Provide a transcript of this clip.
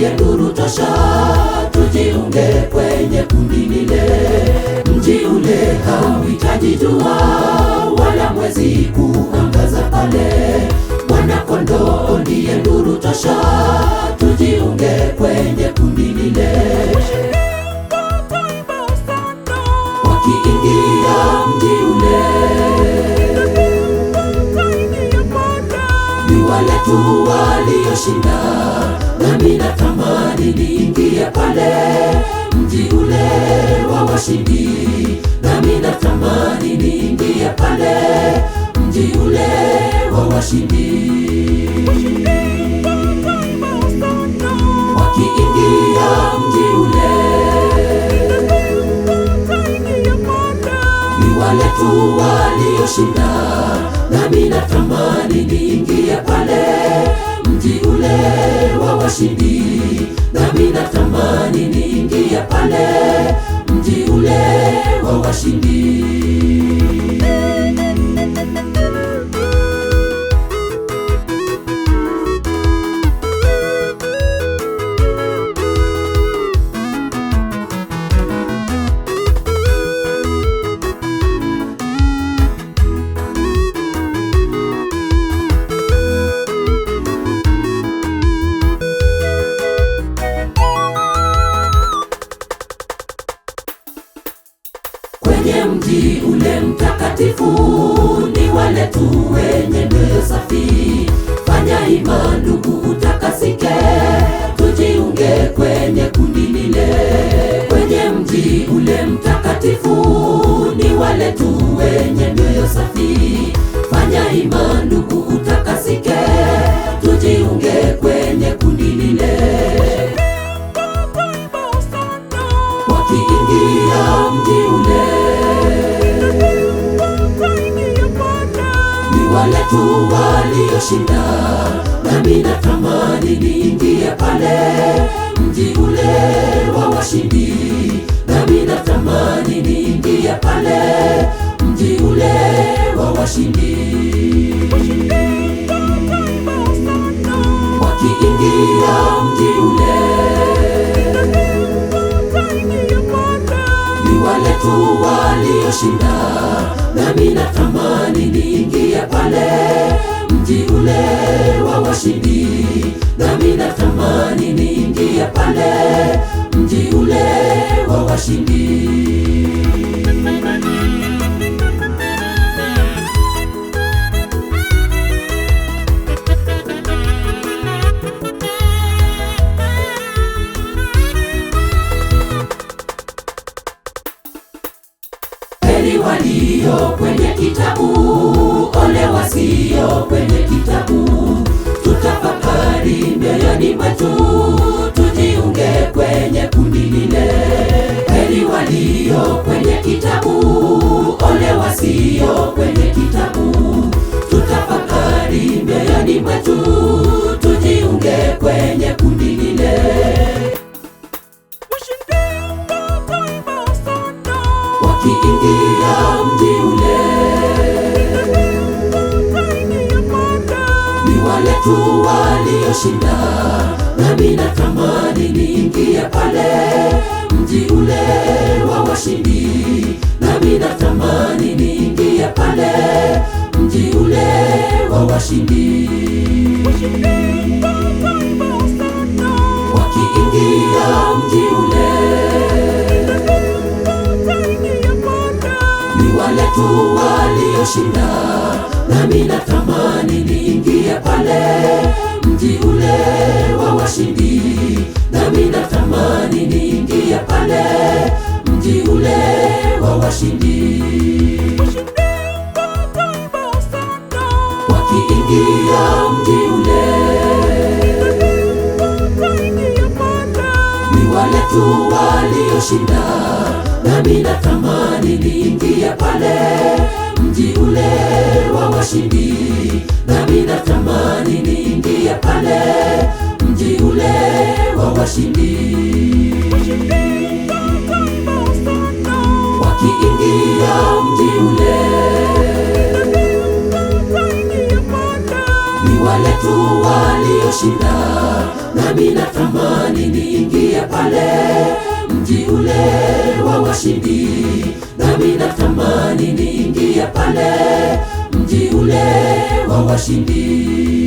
ndiye nuru tosha, tujiunge kwenye kundi lile. Mji ule hauhitaji jua wala mwezi kuangaza pale. Mwana-Kondoo ndiye nuru tosha, tujiunge kwenye kundi lile. Wakiingia mji ule, ni wale tu walioshinda, nami natamani niingie pale. Mji ule wa washindi, nami natamani niingie pale. Mji ule wa washindi. Wakiingia mji ule, ni wale tu walioshinda, nami natamani niingie pale. Mji ule wa washindi, nami natamani niingie pale. Mji ule wa washindi. Kwenye mji ule mtakatifu, ni wale tu wenye mioyo safi. Fanya hima ndugu utakasike, tujiunge kwenye kundi lile. Kwenye mji ule mtakatifu, ni wale tu wenye mioyo safi. Fanya hima ndugu utakasike, tujiunge kwenye kundi lile. Wakiingia mji ule, ni wale tu walioshinda, nami natamani niingie pale. Mji ule wa washindi, nami natamani niingie pale. Mji ule wa washindi. Wakiingia mji ule, ni wale tu walioshinda, nami natamani niingie pale. Mji ule wa washindi, nami natamani niingie pale. Mji ule wa washindi. Heri walio kwenye kitabu, ole wasio kwenye kitabu. Tutafakari mioyoni mwetu, tujiunge kwenye kundi lile. Heri walio kwenye kitabu, ole wasio kwenye kitabu. Tutafakari mioyoni mwetu, tujiunge kwenye kundi lile. Wakiingia mji ule, ni wale tu walioshinda, nami natamani niingie pale. Mji ule wa washindi, nami natamani niingie pale. Mji ule wa washindi. Wakiingia mji ule, ni wale tu walioshinda, nami natamani niingie pale. Mji ule wa washindi, nami natamani niingie pale. Mji ule wa washindi. Wakiingia mji ule, ni wale tu walioshinda, nami natamani niingie pale. Mji ule wa washindi, nami natamani niingie pale. Mji ule wa washindi. Wakiingia mji ule, ni wale tu walioshinda, nami natamani niingie pale mji ule wa washindi, nami natamani niingie pale mji ule wa washindi.